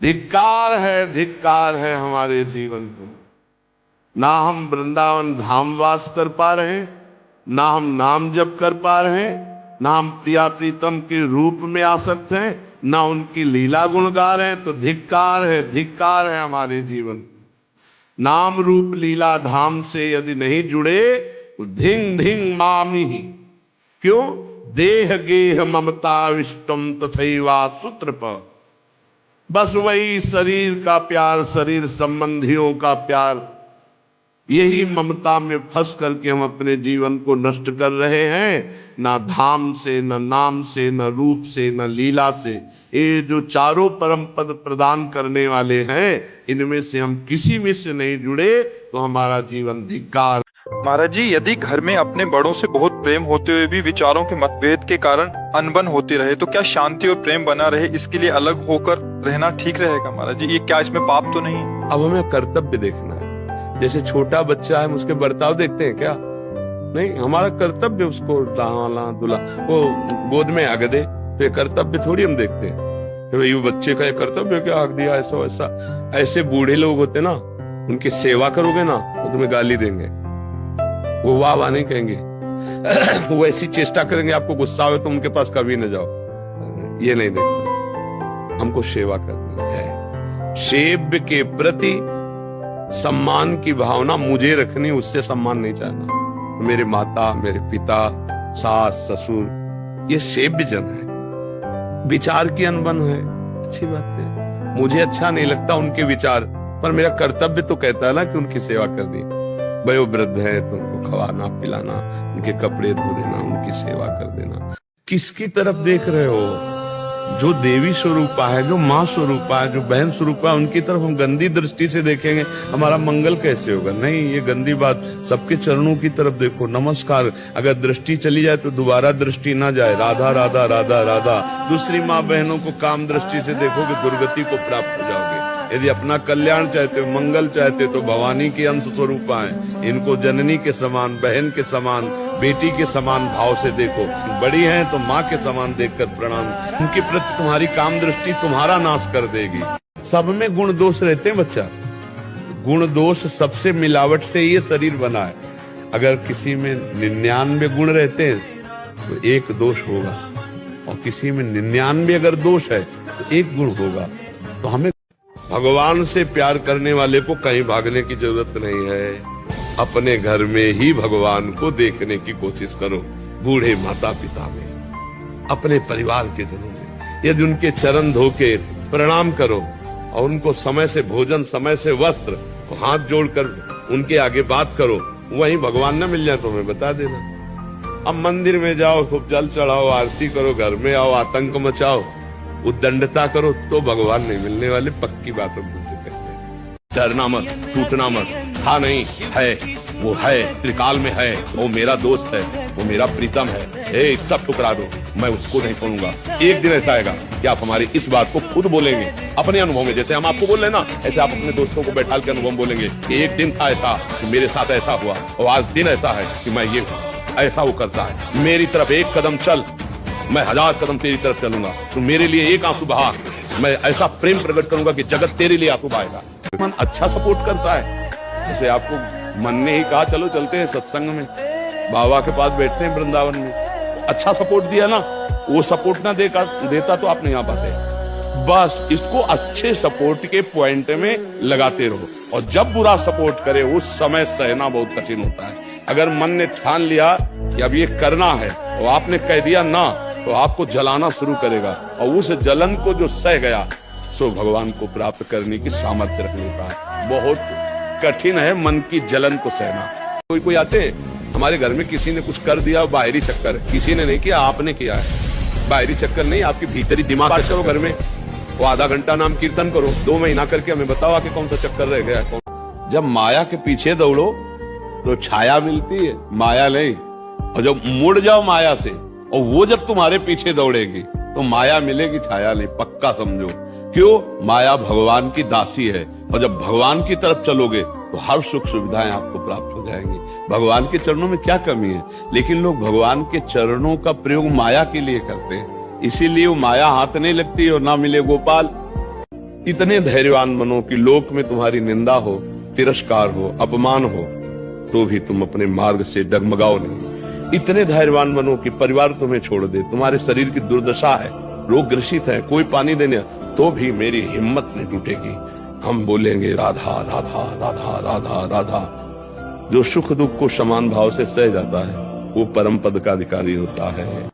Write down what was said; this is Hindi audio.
धिक्कार है हमारे जीवन को। ना हम वृंदावन धाम वास कर पा रहे हैं, ना हम नाम जप कर पा रहे हैं, ना हम प्रिया प्रीतम के रूप में आसक्त हैं, ना उनकी लीला गुण गा रहे हैं। तो धिक्कार है हमारे जीवन। नाम रूप लीला धाम से यदि नहीं जुड़े तो धिंग धिंग मामी। क्यों? देह गेह ममता विष्टम तथैवा सूत्र पर। बस वही शरीर का प्यार, शरीर संबंधियों का प्यार, यही ममता में फंस करके हम अपने जीवन को नष्ट कर रहे हैं। ना धाम से, न नाम से, न रूप से, न लीला से। ये जो चारों परम पद प्रदान करने वाले हैं, इनमें से हम किसी में से नहीं जुड़े तो हमारा जीवन धिक्कार। महाराज जी, यदि घर में अपने बड़ों से बहुत प्रेम होते हुए भी विचारों के मतभेद के कारण अनबन होती रहे, तो क्या शांति और प्रेम बना रहे, इसके लिए अलग होकर रहना ठीक रहेगा महाराज जी? ये क्या इसमें पाप तो नहीं? अब हमें कर्तव्य देखना है। जैसे छोटा बच्चा है, हम उसके बर्ताव देखते हैं क्या? नहीं, हमारा कर्तव्य उसको नहलाना धुलाना, वो गोद में आग दे तो ये कर्तव्य थोड़ी हम देखते हैं कि भाई वो बच्चे का ये कर्तव्य क्या आग दिया, ऐसा वैसा। ऐसे बूढ़े लोग होते ना, उनकी सेवा करोगे ना वो तुम्हें गाली देंगे, वो वाह वाह नहीं कहेंगे वो ऐसी चेष्टा करेंगे, आपको गुस्सा हो तो उनके पास कभी न जाओ। ये नहीं देखना, हमको सेवा करनी है। सेव्य के प्रति सम्मान की भावना मुझे रखनी, उससे सम्मान नहीं चाहना। मेरे माता, मेरे पिता, सास, ससुर, ये सेव्य जन है। विचार की अनबन है, अच्छी बात है, मुझे अच्छा नहीं लगता उनके विचार, पर मेरा कर्तव्य तो कहता है ना कि उनकी सेवा करनी। भाई वो वृद्ध है तो उनको खवाना पिलाना, उनके कपड़े धो देना, उनकी सेवा कर देना। किसकी तरफ देख रहे हो? जो देवी स्वरूपा है, जो माँ स्वरूपा है, जो बहन स्वरूपा है, उनकी तरफ हम गंदी दृष्टि से देखेंगे, हमारा मंगल कैसे होगा? नहीं, ये गंदी बात। सबके चरणों की तरफ देखो, नमस्कार। अगर दृष्टि चली जाए तो दोबारा दृष्टि ना जाए। राधा राधा राधा राधा। दूसरी माँ बहनों को काम दृष्टि से देखोगे, दुर्गति को प्राप्त हो जाओगे। यदि अपना कल्याण चाहते हो, मंगल चाहते हो, तो भवानी के अंश स्वरूपा है, इनको जननी के समान, बहन के समान, बेटी के समान भाव से देखो। बड़ी हैं तो माँ के समान देखकर प्रणाम। उनके प्रति तुम्हारी काम दृष्टि तुम्हारा नाश कर देगी। सब में गुण दोष रहते हैं बच्चा, गुण दोष सबसे मिलावट से ये शरीर बना है। अगर किसी में 99 गुण रहते हैं तो एक दोष होगा, और किसी में 99 अगर दोष है तो एक गुण होगा। तो हमें भगवान से प्यार करने वाले को कहीं भागने की जरूरत नहीं है। अपने घर में ही भगवान को देखने की कोशिश करो। बूढ़े माता पिता में, अपने परिवार के जनों में, यदि उनके चरण धो के प्रणाम करो और उनको समय से भोजन, समय से वस्त्र, हाथ जोड़कर उनके आगे बात करो, वहीं भगवान न मिल जाए तो हमें बता देना। अब मंदिर में जाओ, खूब जल चढ़ाओ, आरती करो, घर में आओ, आतंक मचाओ, उद्दंडता करो, तो भगवान नहीं मिलने वाले। पक्की बात हम तुमसे कहते हैं। डरना मत, टूटना मत। था नहीं, है, वो है, त्रिकाल में है, वो मेरा दोस्त है, वो मेरा प्रीतम है। सब ठुकरा दो, मैं उसको नहीं छोड़ूंगा। एक दिन ऐसा आएगा कि आप हमारी इस बात को खुद बोलेंगे अपने अनुभव में। जैसे हम आपको बोल रहे हैं ना, ऐसे आप अपने दोस्तों को बैठा के अनुभव बोलेंगे कि एक दिन था ऐसा कि मेरे साथ ऐसा हुआ, और आज दिन ऐसा है कि मैं ये ऐसा वो करता है। मेरी तरफ एक कदम चल, मैं 1000 कदम तेरी तरफ चलूंगा। तो मेरे लिए एक आंसू बहा, मैं ऐसा प्रेम प्रकट करूंगा कि जगत तेरे लिए आंसू बहाएगा। मन अच्छा सपोर्ट करता है। जैसे आपको मन ने ही कहा चलो चलते हैं सत्संग में, बाबा के पास बैठते हैं वृंदावन में, अच्छा सपोर्ट दिया ना। वो सपोर्ट ना देता तो आप नहीं आ पाते। बस इसको अच्छे सपोर्ट के पॉइंट में लगाते रहो, और जब बुरा सपोर्ट करे उस समय सहना बहुत कठिन होता है। अगर मन ने ठान लिया कि अब ये करना है और आपने कह दिया ना, तो आपको जलाना शुरू करेगा, और उस जलन को जो सह गया सो भगवान को प्राप्त करने की सामर्थ्य रख लेता है। बहुत कठिन है मन की जलन को सहना। कोई आते हमारे घर में, किसी ने कुछ कर दिया, बाहरी चक्कर, किसी ने नहीं किया, आपने किया है। बाहरी चक्कर नहीं, आपकी भीतरी दिमाग चलो घर में, वो आधा घंटा नाम कीर्तन करो, 2 महीना करके हमें बताओ आके कौन सा चक्कर रह गया। जब माया के पीछे दौड़ो तो छाया मिलती है, माया नहीं। और जब मुड़ जाओ माया से, और वो जब तुम्हारे पीछे दौड़ेगी तो माया मिलेगी, छाया नहीं। पक्का समझो। क्यों? माया भगवान की दासी है, और जब भगवान की तरफ चलोगे तो हर सुख सुविधाएं आपको प्राप्त हो जाएंगी। भगवान के चरणों में क्या कमी है? लेकिन लोग भगवान के चरणों का प्रयोग माया के लिए करते हैं, इसीलिए वो माया हाथ नहीं लगती और ना मिले गोपाल। इतने धैर्यवान बनो कि लोक में तुम्हारी निंदा हो, तिरस्कार हो, अपमान हो, तो भी तुम अपने मार्ग से डगमगाओ नहीं। इतने धैर्यवान बनो कि परिवार तुम्हें छोड़ दे, तुम्हारे शरीर की दुर्दशा है, रोग ग्रसित है, कोई पानी देने, तो भी मेरी हिम्मत नहीं टूटेगी। हम बोलेंगे राधा राधा राधा राधा राधा। जो सुख दुख को समान भाव से सह जाता है वो परम पद का अधिकारी होता है।